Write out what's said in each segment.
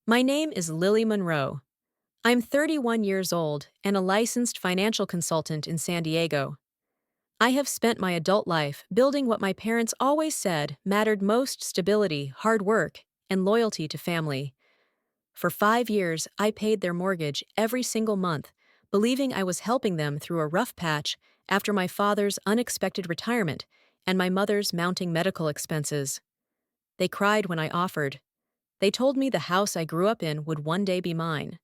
My name is Lily Monroe. I'm 31 years old and a licensed financial consultant in San Diego. I have spent my adult life building what my parents always said mattered most: stability, hard work, and loyalty to family. For 5 years, I paid their mortgage every single month, believing I was helping them through a rough patch after my father's unexpected retirement and my mother's mounting medical expenses. They cried when I offered. They told me the house I grew up in would one day be mine.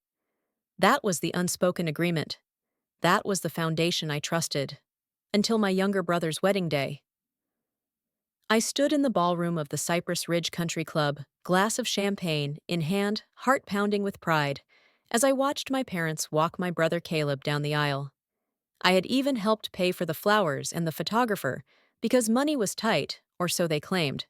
That was the unspoken agreement. That was the foundation I trusted. Until my younger brother's wedding day. I stood in the ballroom of the Cypress Ridge Country Club, glass of champagne in hand, heart pounding with pride, as I watched my parents walk my brother Caleb down the aisle. I had even helped pay for the flowers and the photographer because money was tight, or so they claimed.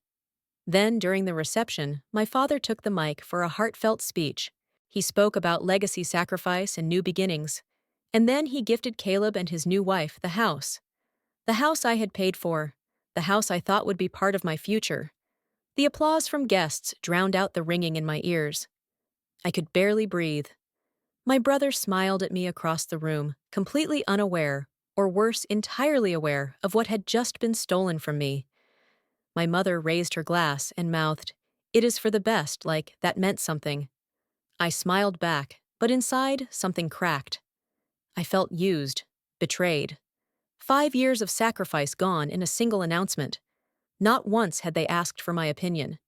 Then, during the reception, my father took the mic for a heartfelt speech. He spoke about legacy sacrifice and new beginnings. And then he gifted Caleb and his new wife the house. The house I had paid for. The house I thought would be part of my future. The applause from guests drowned out the ringing in my ears. I could barely breathe. My brother smiled at me across the room, completely unaware, or worse, entirely aware of what had just been stolen from me. My mother raised her glass and mouthed, "It is for the best," like that meant something. I smiled back, but inside, something cracked. I felt used, betrayed. 5 years of sacrifice gone in a single announcement. Not once had they asked for my opinion.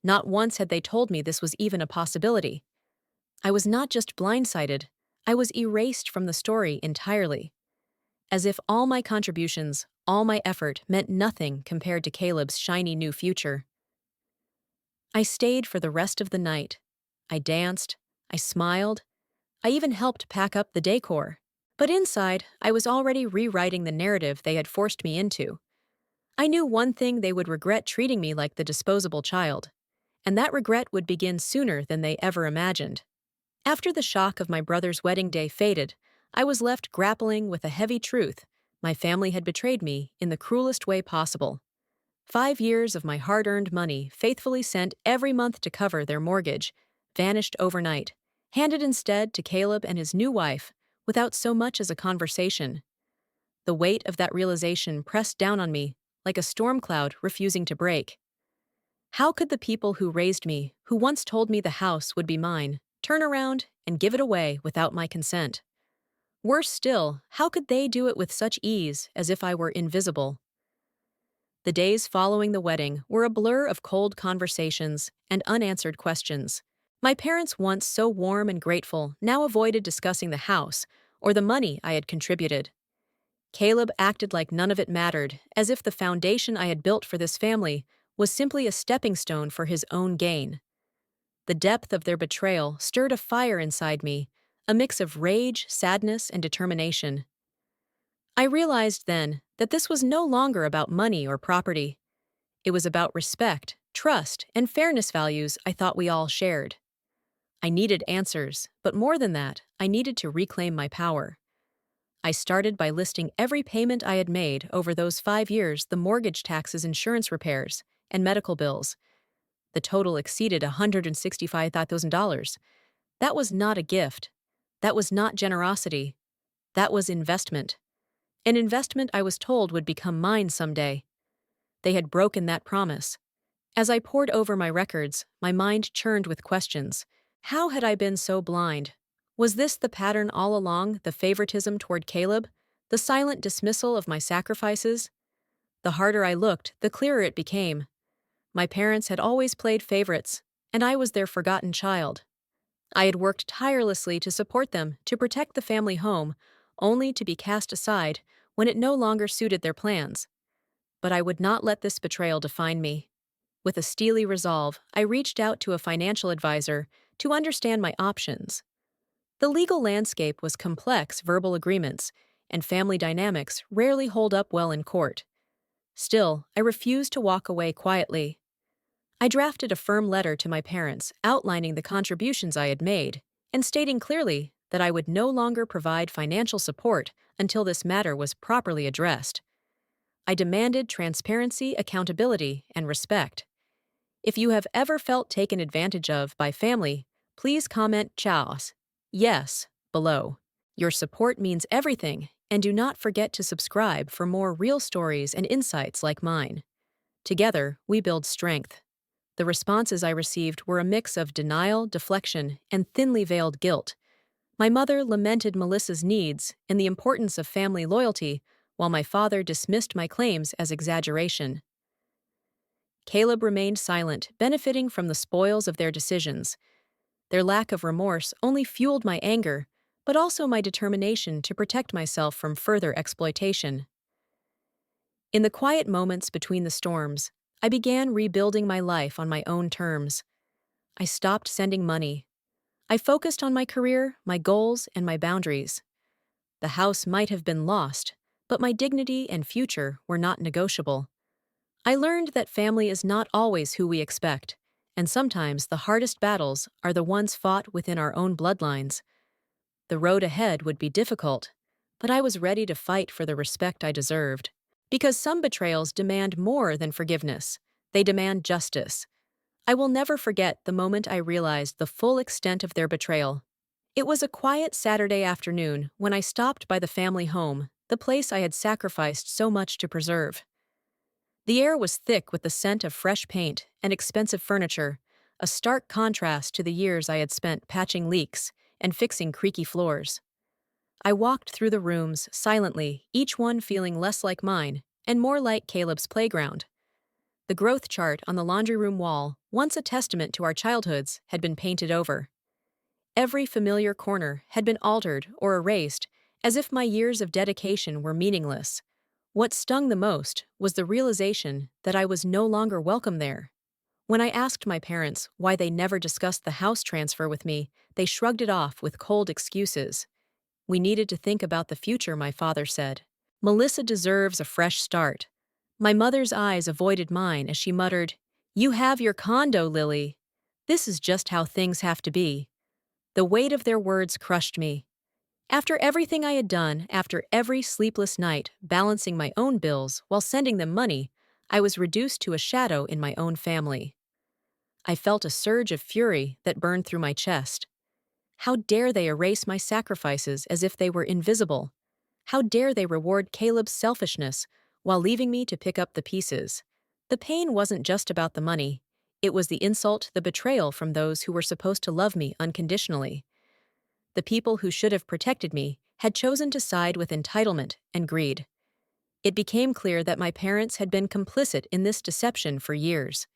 Not once had they told me this was even a possibility. I was not just blindsided, I was erased from the story entirely. As if all my contributions, all my effort meant nothing compared to Caleb's shiny new future. I stayed for the rest of the night. I danced, I smiled, I even helped pack up the decor. But inside, I was already rewriting the narrative they had forced me into. I knew one thing: they would regret treating me like the disposable child. And that regret would begin sooner than they ever imagined. After the shock of my brother's wedding day faded, I was left grappling with a heavy truth: my family had betrayed me in the cruelest way possible. 5 years of my hard-earned money, faithfully sent every month to cover their mortgage, vanished overnight, handed instead to Caleb and his new wife, without so much as a conversation. The weight of that realization pressed down on me, like a storm cloud refusing to break. How could the people who raised me, who once told me the house would be mine, turn around and give it away without my consent? Worse still, how could they do it with such ease, as if I were invisible? The days following the wedding were a blur of cold conversations and unanswered questions. My parents, once so warm and grateful, now avoided discussing the house or the money I had contributed. Caleb acted like none of it mattered, as if the foundation I had built for this family was simply a stepping stone for his own gain. The depth of their betrayal stirred a fire inside me, a mix of rage, sadness, and determination. I realized then that this was no longer about money or property. It was about respect, trust, and fairness, values I thought we all shared. I needed answers, but more than that, I needed to reclaim my power. I started by listing every payment I had made over those 5 years: the mortgage, taxes, insurance, repairs, and medical bills. The total exceeded $165,000. That was not a gift. That was not generosity. That was investment. An investment I was told would become mine someday. They had broken that promise. As I pored over my records, my mind churned with questions. How had I been so blind? Was this the pattern all along: the favoritism toward Caleb, the silent dismissal of my sacrifices? The harder I looked, the clearer it became. My parents had always played favorites, and I was their forgotten child. I had worked tirelessly to support them, to protect the family home, only to be cast aside when it no longer suited their plans. But I would not let this betrayal define me. With a steely resolve, I reached out to a financial advisor to understand my options. The legal landscape was complex: verbal agreements and family dynamics rarely hold up well in court. Still, I refused to walk away quietly. I drafted a firm letter to my parents outlining the contributions I had made and stating clearly that I would no longer provide financial support until this matter was properly addressed. I demanded transparency, accountability, and respect. If you have ever felt taken advantage of by family, Please comment "Chaos" yes below. Your support means everything, and do not forget to subscribe for more real stories and insights like mine. Together, we build strength. The responses I received were a mix of denial, deflection, and thinly veiled guilt. My mother lamented Melissa's needs and the importance of family loyalty, while my father dismissed my claims as exaggeration. Caleb remained silent, benefiting from the spoils of their decisions. Their lack of remorse only fueled my anger, but also my determination to protect myself from further exploitation. In the quiet moments between the storms, I began rebuilding my life on my own terms. I stopped sending money. I focused on my career, my goals, and my boundaries. The house might have been lost, but my dignity and future were not negotiable. I learned that family is not always who we expect, and sometimes the hardest battles are the ones fought within our own bloodlines. The road ahead would be difficult, but I was ready to fight for the respect I deserved. Because some betrayals demand more than forgiveness, they demand justice. I will never forget the moment I realized the full extent of their betrayal. It was a quiet Saturday afternoon when I stopped by the family home, the place I had sacrificed so much to preserve. The air was thick with the scent of fresh paint and expensive furniture, a stark contrast to the years I had spent patching leaks and fixing creaky floors. I walked through the rooms silently, each one feeling less like mine and more like Caleb's playground. The growth chart on the laundry room wall, once a testament to our childhoods, had been painted over. Every familiar corner had been altered or erased, as if my years of dedication were meaningless. What stung the most was the realization that I was no longer welcome there. When I asked my parents why they never discussed the house transfer with me, they shrugged it off with cold excuses. We needed to think about the future, my father said. Melissa deserves a fresh start. My mother's eyes avoided mine as she muttered, "You have your condo, Lily. This is just how things have to be." The weight of their words crushed me. After everything I had done, after every sleepless night, balancing my own bills while sending them money, I was reduced to a shadow in my own family. I felt a surge of fury that burned through my chest. How dare they erase my sacrifices as if they were invisible? How dare they reward Caleb's selfishness while leaving me to pick up the pieces? The pain wasn't just about the money. It was the insult, the betrayal from those who were supposed to love me unconditionally. The people who should have protected me had chosen to side with entitlement and greed. It became clear that my parents had been complicit in this deception for years.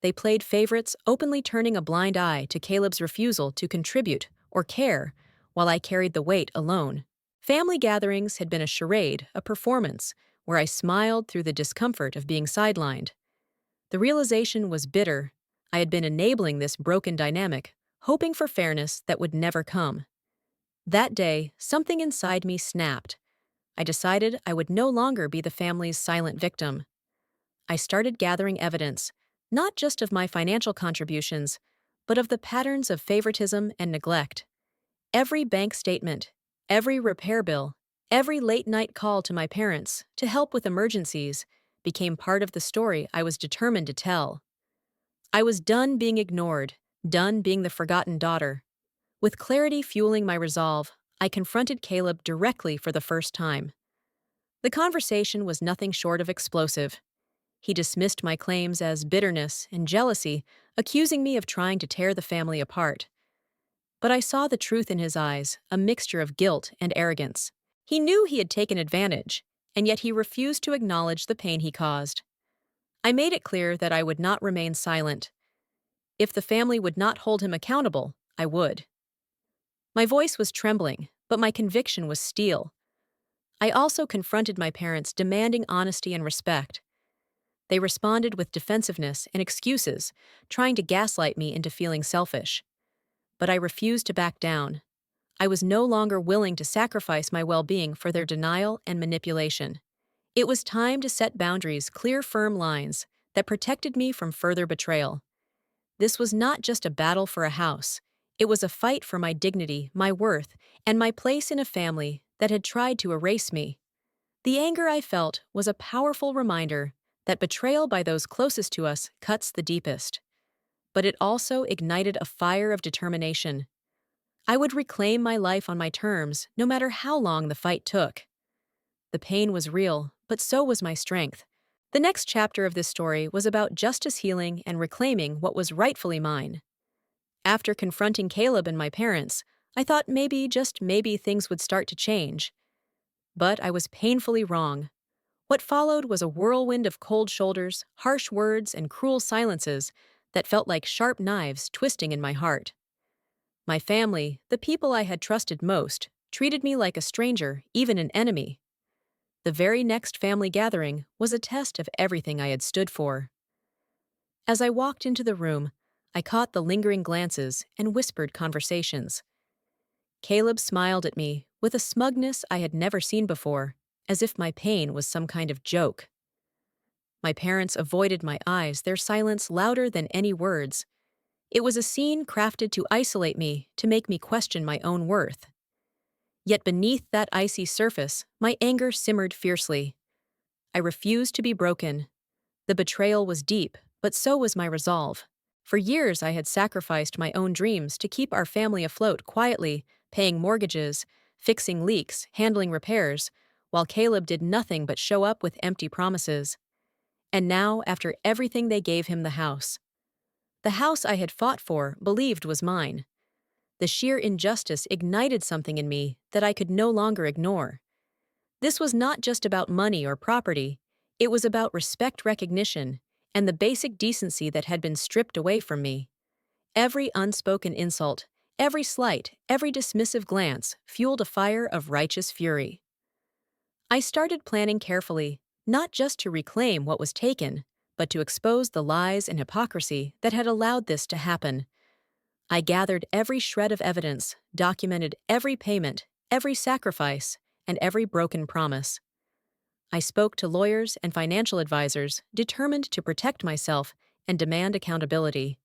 They played favorites, openly turning a blind eye to Caleb's refusal to contribute or care, while I carried the weight alone. Family gatherings had been a charade, a performance, where I smiled through the discomfort of being sidelined. The realization was bitter. I had been enabling this broken dynamic, hoping for fairness that would never come. That day, something inside me snapped. I decided I would no longer be the family's silent victim. I started gathering evidence, not just of my financial contributions, but of the patterns of favoritism and neglect. Every bank statement, every repair bill, every late-night call to my parents to help with emergencies became part of the story I was determined to tell. I was done being ignored, done being the forgotten daughter. With clarity fueling my resolve, I confronted Caleb directly for the first time. The conversation was nothing short of explosive. He dismissed my claims as bitterness and jealousy, accusing me of trying to tear the family apart. But I saw the truth in his eyes, a mixture of guilt and arrogance. He knew he had taken advantage, and yet he refused to acknowledge the pain he caused. I made it clear that I would not remain silent. If the family would not hold him accountable, I would. My voice was trembling, but my conviction was steel. I also confronted my parents, demanding honesty and respect. They responded with defensiveness and excuses, trying to gaslight me into feeling selfish. But I refused to back down. I was no longer willing to sacrifice my well-being for their denial and manipulation. It was time to set boundaries, clear, firm lines that protected me from further betrayal. This was not just a battle for a house. It was a fight for my dignity, my worth, and my place in a family that had tried to erase me. The anger I felt was a powerful reminder that betrayal by those closest to us cuts the deepest. but it also ignited a fire of determination. I would reclaim my life on my terms, no matter how long the fight took. The pain was real, but so was my strength. The next chapter of this story was about justice healing and reclaiming what was rightfully mine. After confronting Caleb and my parents, I thought maybe, just maybe, things would start to change. But I was painfully wrong. What followed was a whirlwind of cold shoulders, harsh words, and cruel silences that felt like sharp knives twisting in my heart. My family, the people I had trusted most, treated me like a stranger, even an enemy. The very next family gathering was a test of everything I had stood for. As I walked into the room, I caught the lingering glances and whispered conversations. Caleb smiled at me with a smugness I had never seen before, as if my pain was some kind of joke. My parents avoided my eyes, their silence louder than any words. It was a scene crafted to isolate me, to make me question my own worth. Yet beneath that icy surface, my anger simmered fiercely. I refused to be broken. The betrayal was deep, but so was my resolve. For years I had sacrificed my own dreams to keep our family afloat quietly, paying mortgages, fixing leaks, handling repairs, while Caleb did nothing but show up with empty promises. And now, after everything, they gave him the house. The house I had fought for, believed was mine. The sheer injustice ignited something in me that I could no longer ignore. This was not just about money or property, it was about respect, recognition, and the basic decency that had been stripped away from me. Every unspoken insult, every slight, every dismissive glance fueled a fire of righteous fury. I started planning carefully, not just to reclaim what was taken, but to expose the lies and hypocrisy that had allowed this to happen. I gathered every shred of evidence, documented every payment, every sacrifice, and every broken promise. I spoke to lawyers and financial advisors, determined to protect myself and demand accountability.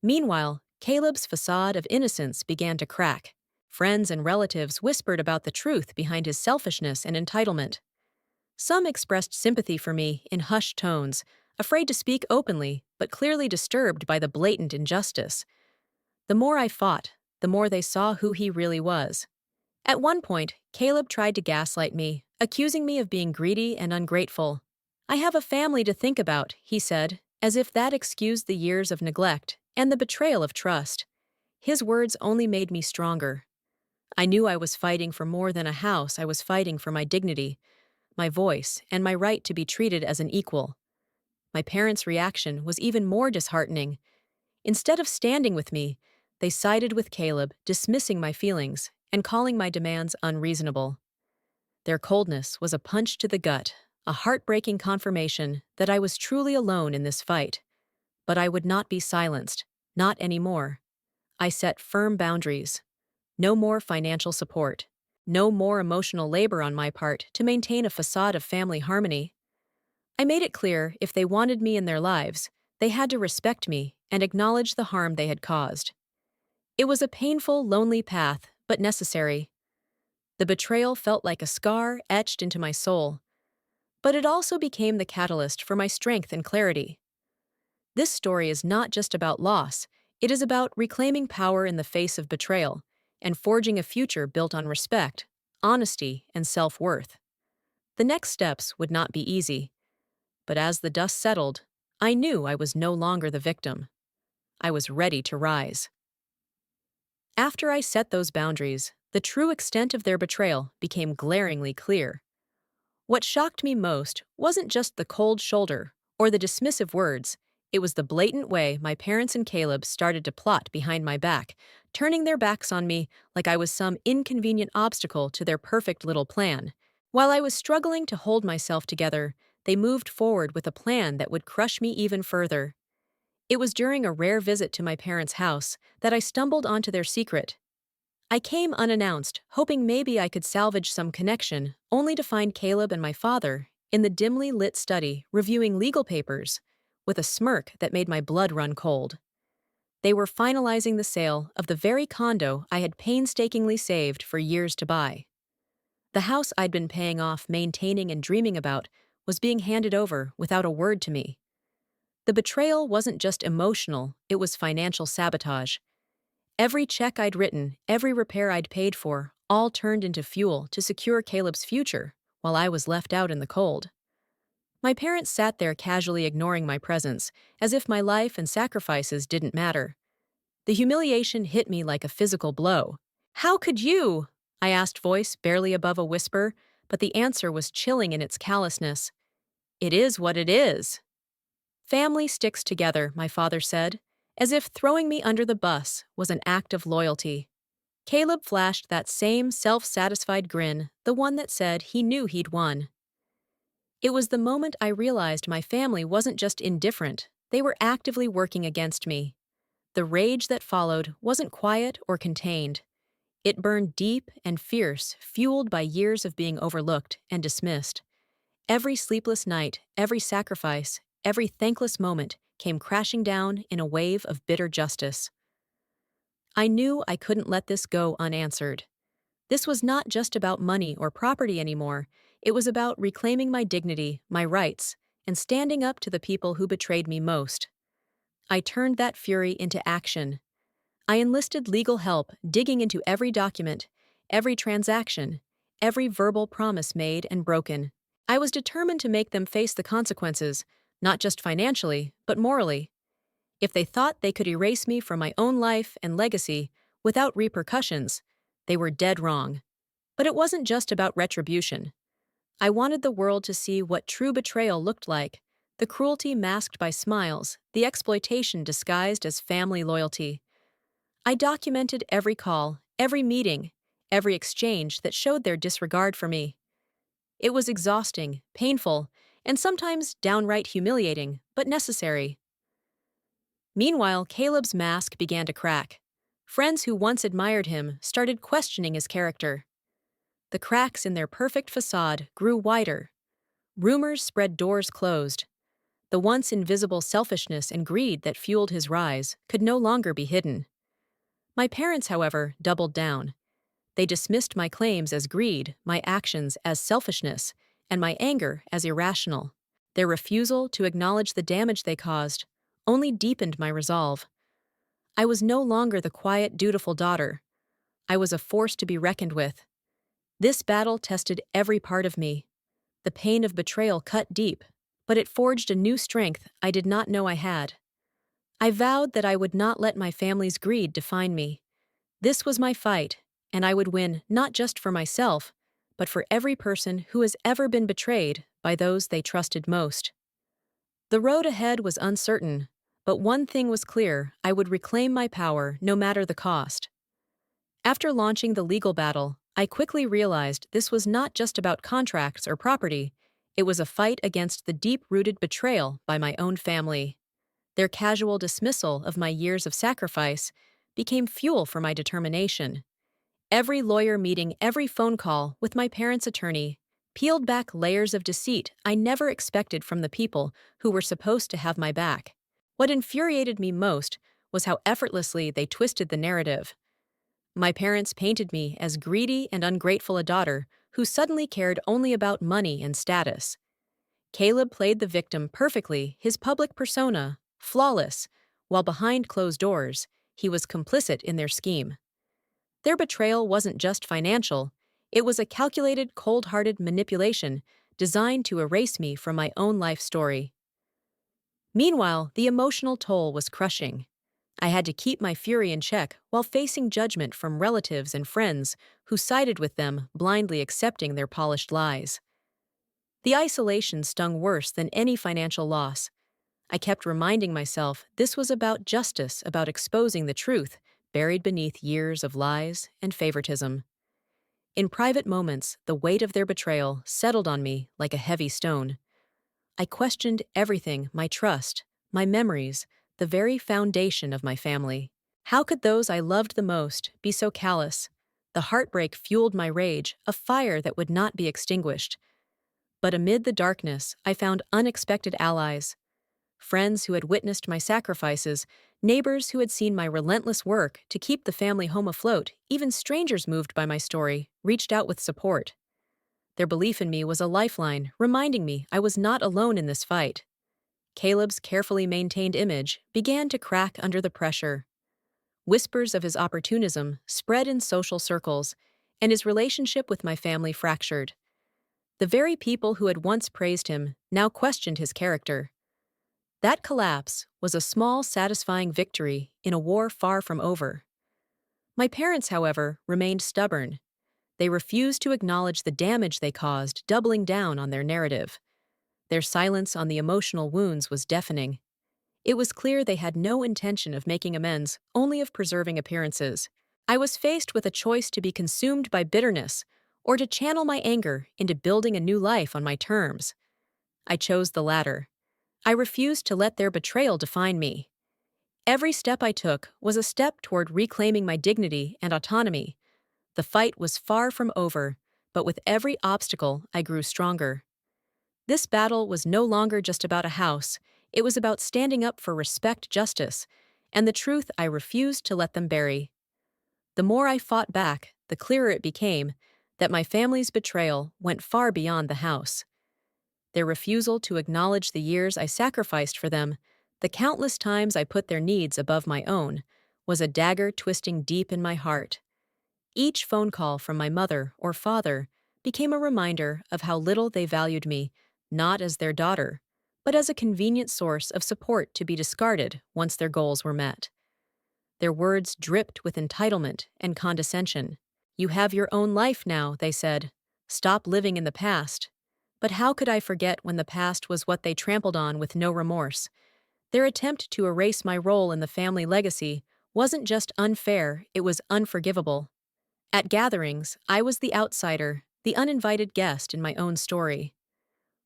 Meanwhile, Caleb's facade of innocence began to crack. Friends and relatives whispered about the truth behind his selfishness and entitlement. Some expressed sympathy for me in hushed tones, afraid to speak openly, but clearly disturbed by the blatant injustice. The more I fought, the more they saw who he really was. At one point, Caleb tried to gaslight me, accusing me of being greedy and ungrateful. "I have a family to think about," he said, as if that excused the years of neglect and the betrayal of trust. His words only made me stronger. I knew I was fighting for more than a house. I was fighting for my dignity, my voice, and my right to be treated as an equal. My parents' reaction was even more disheartening. Instead of standing with me, they sided with Caleb, dismissing my feelings and calling my demands unreasonable. Their coldness was a punch to the gut, a heartbreaking confirmation that I was truly alone in this fight. But I would not be silenced, not anymore. I set firm boundaries. No more financial support. No more emotional labor on my part to maintain a facade of family harmony. I made it clear if they wanted me in their lives, they had to respect me and acknowledge the harm they had caused. It was a painful, lonely path, but necessary. The betrayal felt like a scar etched into my soul, but it also became the catalyst for my strength and clarity. This story is not just about loss, it is about reclaiming power in the face of betrayal and forging a future built on respect, honesty, and self-worth. The next steps would not be easy, but as the dust settled, I knew I was no longer the victim. I was ready to rise. After I set those boundaries, the true extent of their betrayal became glaringly clear. What shocked me most wasn't just the cold shoulder or the dismissive words, it was the blatant way my parents and Caleb started to plot behind my back, turning their backs on me like I was some inconvenient obstacle to their perfect little plan. While I was struggling to hold myself together, they moved forward with a plan that would crush me even further. It was during a rare visit to my parents' house that I stumbled onto their secret. I came unannounced, hoping maybe I could salvage some connection, only to find Caleb and my father in the dimly lit study reviewing legal papers, with a smirk that made my blood run cold. They were finalizing the sale of the very condo I had painstakingly saved for years to buy. The house I'd been paying off, maintaining, and dreaming about was being handed over without a word to me. The betrayal wasn't just emotional, it was financial sabotage. Every check I'd written, every repair I'd paid for, all turned into fuel to secure Caleb's future, while I was left out in the cold. My parents sat there casually ignoring my presence, as if my life and sacrifices didn't matter. The humiliation hit me like a physical blow. "How could you?" I asked, voice barely above a whisper, but the answer was chilling in its callousness. "It is what it is." "Family sticks together," my father said, as if throwing me under the bus was an act of loyalty. Caleb flashed that same self-satisfied grin, the one that said he knew he'd won. It was the moment I realized my family wasn't just indifferent, they were actively working against me. The rage that followed wasn't quiet or contained. It burned deep and fierce, fueled by years of being overlooked and dismissed. Every sleepless night, every sacrifice, every thankless moment came crashing down in a wave of bitter justice. I knew I couldn't let this go unanswered. This was not just about money or property anymore. It was about reclaiming my dignity, my rights, and standing up to the people who betrayed me most. I turned that fury into action. I enlisted legal help, digging into every document, every transaction, every verbal promise made and broken. I was determined to make them face the consequences, not just financially, but morally. If they thought they could erase me from my own life and legacy without repercussions, they were dead wrong. But it wasn't just about retribution. I wanted the world to see what true betrayal looked like, the cruelty masked by smiles, the exploitation disguised as family loyalty. I documented every call, every meeting, every exchange that showed their disregard for me. It was exhausting, painful, and sometimes downright humiliating, but necessary. Meanwhile, Caleb's mask began to crack. Friends who once admired him started questioning his character. The cracks in their perfect facade grew wider. Rumors spread, doors closed. The once invisible selfishness and greed that fueled his rise could no longer be hidden. My parents, however, doubled down. They dismissed my claims as greed, my actions as selfishness, and my anger as irrational. Their refusal to acknowledge the damage they caused only deepened my resolve. I was no longer the quiet, dutiful daughter. I was a force to be reckoned with. This battle tested every part of me. The pain of betrayal cut deep, but it forged a new strength I did not know I had. I vowed that I would not let my family's greed define me. This was my fight, and I would win not just for myself, but for every person who has ever been betrayed by those they trusted most. The road ahead was uncertain, but one thing was clear: I would reclaim my power no matter the cost. After launching the legal battle, I quickly realized this was not just about contracts or property. It was a fight against the deep-rooted betrayal by my own family. Their casual dismissal of my years of sacrifice became fuel for my determination. Every lawyer meeting, every phone call with my parents' attorney peeled back layers of deceit I never expected from the people who were supposed to have my back. What infuriated me most was how effortlessly they twisted the narrative. My parents painted me as greedy and ungrateful, a daughter who suddenly cared only about money and status. Caleb played the victim perfectly, his public persona flawless, while behind closed doors, he was complicit in their scheme. Their betrayal wasn't just financial, it was a calculated, cold-hearted manipulation designed to erase me from my own life story. Meanwhile, the emotional toll was crushing. I had to keep my fury in check while facing judgment from relatives and friends who sided with them, blindly accepting their polished lies. The isolation stung worse than any financial loss. I kept reminding myself this was about justice, about exposing the truth buried beneath years of lies and favoritism. In private moments, the weight of their betrayal settled on me like a heavy stone. I questioned everything: my trust, my memories, the very foundation of my family. How could those I loved the most be so callous? The heartbreak fueled my rage, a fire that would not be extinguished. But amid the darkness, I found unexpected allies. Friends who had witnessed my sacrifices, neighbors who had seen my relentless work to keep the family home afloat, even strangers moved by my story, reached out with support. Their belief in me was a lifeline, reminding me I was not alone in this fight. Caleb's carefully maintained image began to crack under the pressure. Whispers of his opportunism spread in social circles, and his relationship with my family fractured. The very people who had once praised him now questioned his character. That collapse was a small, satisfying victory in a war far from over. My parents, however, remained stubborn. They refused to acknowledge the damage they caused, doubling down on their narrative. Their silence on the emotional wounds was deafening. It was clear they had no intention of making amends, only of preserving appearances. I was faced with a choice to be consumed by bitterness or to channel my anger into building a new life on my terms. I chose the latter. I refused to let their betrayal define me. Every step I took was a step toward reclaiming my dignity and autonomy. The fight was far from over, but with every obstacle, I grew stronger. This battle was no longer just about a house, it was about standing up for respect, justice, and the truth I refused to let them bury. The more I fought back, the clearer it became that my family's betrayal went far beyond the house. Their refusal to acknowledge the years I sacrificed for them, the countless times I put their needs above my own, was a dagger twisting deep in my heart. Each phone call from my mother or father became a reminder of how little they valued me, not as their daughter, but as a convenient source of support to be discarded once their goals were met. Their words dripped with entitlement and condescension. "You have your own life now," they said. "Stop living in the past." But how could I forget when the past was what they trampled on with no remorse? Their attempt to erase my role in the family legacy wasn't just unfair, it was unforgivable. At gatherings, I was the outsider, the uninvited guest in my own story.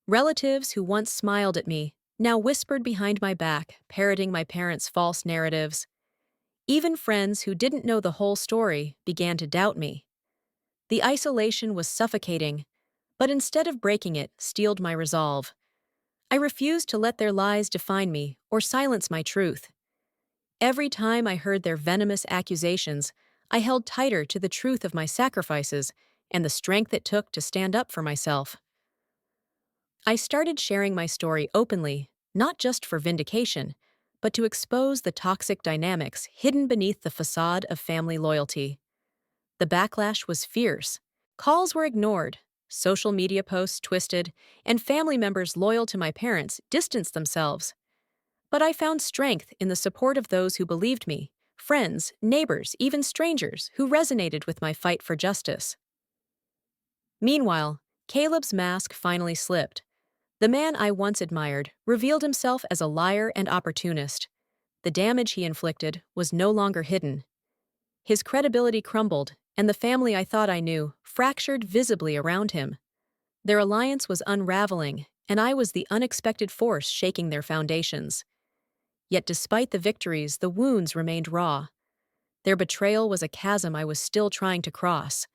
Relatives who once smiled at me now whispered behind my back, parroting my parents' false narratives. Even friends who didn't know the whole story began to doubt me. The isolation was suffocating, but instead of breaking it, steeled my resolve. I refused to let their lies define me or silence my truth. Every time I heard their venomous accusations, I held tighter to the truth of my sacrifices and the strength it took to stand up for myself. I started sharing my story openly, not just for vindication, but to expose the toxic dynamics hidden beneath the facade of family loyalty. The backlash was fierce. Calls were ignored, social media posts twisted, and family members loyal to my parents distanced themselves. But I found strength in the support of those who believed me, friends, neighbors, even strangers who resonated with my fight for justice. Meanwhile, Caleb's mask finally slipped. The man I once admired revealed himself as a liar and opportunist. The damage he inflicted was no longer hidden. His credibility crumbled, and the family I thought I knew fractured visibly around him. Their alliance was unraveling, and I was the unexpected force shaking their foundations. Yet despite the victories, the wounds remained raw. Their betrayal was a chasm I was still trying to cross.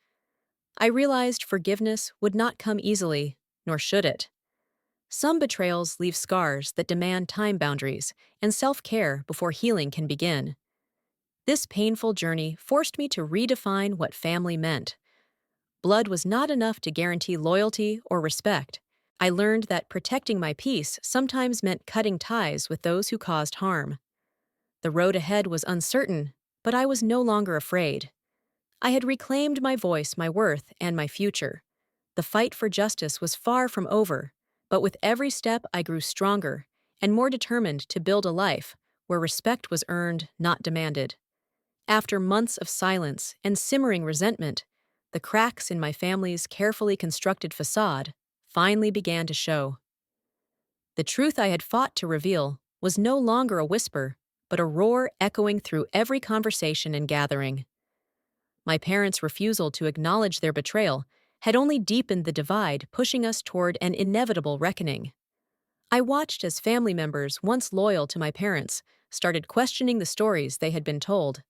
I realized forgiveness would not come easily, nor should it. Some betrayals leave scars that demand time boundaries and self-care before healing can begin. This painful journey forced me to redefine what family meant. Blood was not enough to guarantee loyalty or respect. I learned that protecting my peace sometimes meant cutting ties with those who caused harm. The road ahead was uncertain, but I was no longer afraid. I had reclaimed my voice, my worth, and my future. The fight for justice was far from over, but with every step I grew stronger and more determined to build a life where respect was earned, not demanded. After months of silence and simmering resentment, the cracks in my family's carefully constructed facade finally began to show. The truth I had fought to reveal was no longer a whisper, but a roar echoing through every conversation and gathering. My parents' refusal to acknowledge their betrayal had only deepened the divide, pushing us toward an inevitable reckoning. I watched as family members, once loyal to my parents, started questioning the stories they had been told.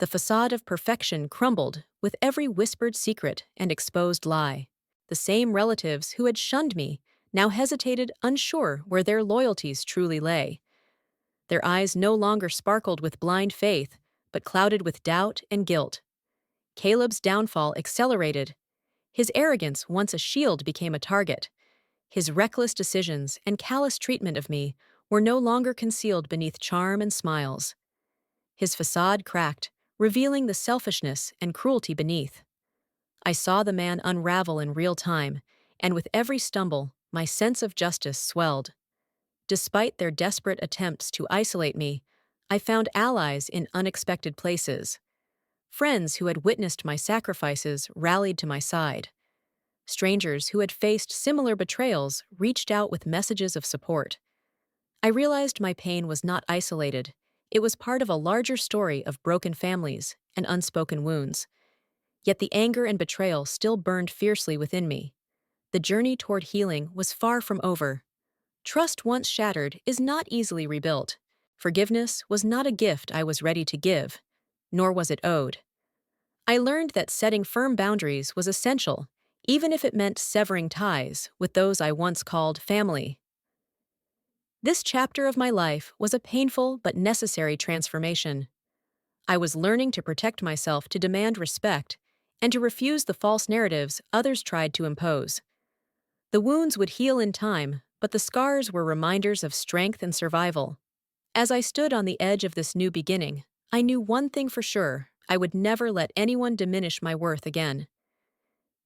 The facade of perfection crumbled with every whispered secret and exposed lie. The same relatives who had shunned me now hesitated, unsure where their loyalties truly lay. Their eyes no longer sparkled with blind faith, but clouded with doubt and guilt. Caleb's downfall accelerated. His arrogance, once a shield, became a target. His reckless decisions and callous treatment of me were no longer concealed beneath charm and smiles. His facade cracked, revealing the selfishness and cruelty beneath. I saw the man unravel in real time, and with every stumble, my sense of justice swelled. Despite their desperate attempts to isolate me, I found allies in unexpected places. Friends who had witnessed my sacrifices rallied to my side. Strangers who had faced similar betrayals reached out with messages of support. I realized my pain was not isolated. It was part of a larger story of broken families and unspoken wounds. Yet the anger and betrayal still burned fiercely within me. The journey toward healing was far from over. Trust once shattered is not easily rebuilt. Forgiveness was not a gift I was ready to give, nor was it owed. I learned that setting firm boundaries was essential, even if it meant severing ties with those I once called family. This chapter of my life was a painful but necessary transformation. I was learning to protect myself, to demand respect, and to refuse the false narratives others tried to impose. The wounds would heal in time, but the scars were reminders of strength and survival. As I stood on the edge of this new beginning, I knew one thing for sure: I would never let anyone diminish my worth again.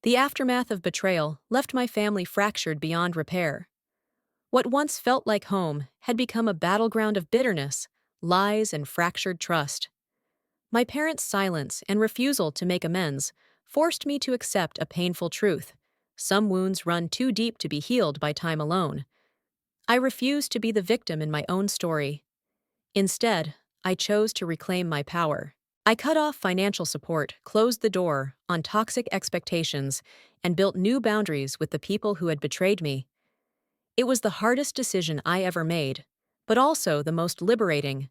The aftermath of betrayal left my family fractured beyond repair. What once felt like home had become a battleground of bitterness, lies, and fractured trust. My parents' silence and refusal to make amends forced me to accept a painful truth: some wounds run too deep to be healed by time alone. I refused to be the victim in my own story. Instead, I chose to reclaim my power. I cut off financial support, closed the door on toxic expectations, and built new boundaries with the people who had betrayed me. It was the hardest decision I ever made, but also the most liberating.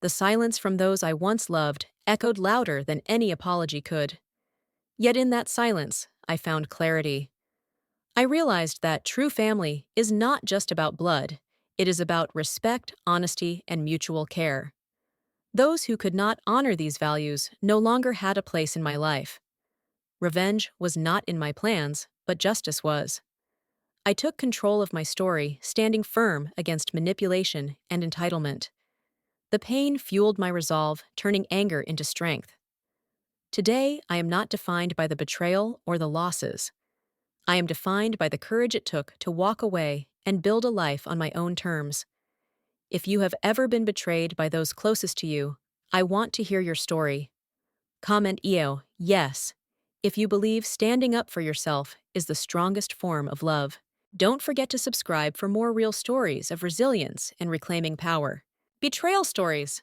The silence from those I once loved echoed louder than any apology could. Yet in that silence, I found clarity. I realized that true family is not just about blood. It is about respect, honesty, and mutual care. Those who could not honor these values no longer had a place in my life. Revenge was not in my plans, but justice was. I took control of my story, standing firm against manipulation and entitlement. The pain fueled my resolve, turning anger into strength. Today, I am not defined by the betrayal or the losses. I am defined by the courage it took to walk away and build a life on my own terms. If you have ever been betrayed by those closest to you, I want to hear your story. Comment EO, yes, if you believe standing up for yourself is the strongest form of love. Don't forget to subscribe for more real stories of resilience and reclaiming power. Betrayal stories.